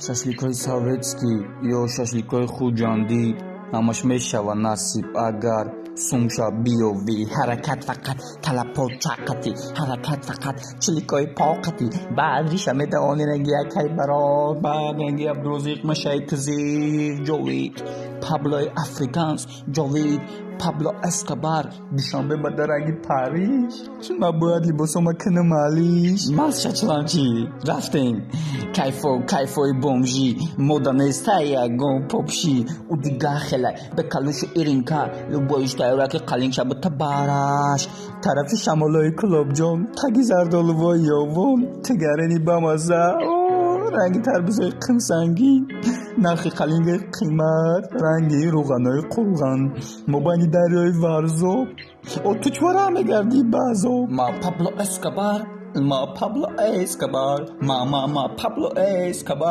шашликҳои советскӣ ё шашликҳои хуҷандӣ ҳамаш мешавад насиб агар сумша биёвӣ. Ҳаракат фақат талабҳо чақати, ҳаракат фақат чиликҳои поқати. Баъдиша метавонӣ ранги якай барор, баъд ранги Абдурозиқ Машаи Тизиқ ҷовид, Паблои Африканс ҷовид, Пабло Эскобар душанбе ба ранги Париж. Ман бояд либосома кунам алиш. Масшачлан чӣ? Рафтем. Кайфои бомжӣ, мода неста ягон попши. У дигар хела бе калушу иринка, любой штайраки қалинша бута бараш. Тарафи шамолои Кулобҷон, таги зардолувои ёвон, тигарини бамаза. ранги тарбузои қимсангӣ, нархи қалингаи қимат, ранги рӯғанои қурған, мобайни дарёи варзоб. То чора мегарди баъзо. Ма Пабло Эскобар, Пабло Эскобар.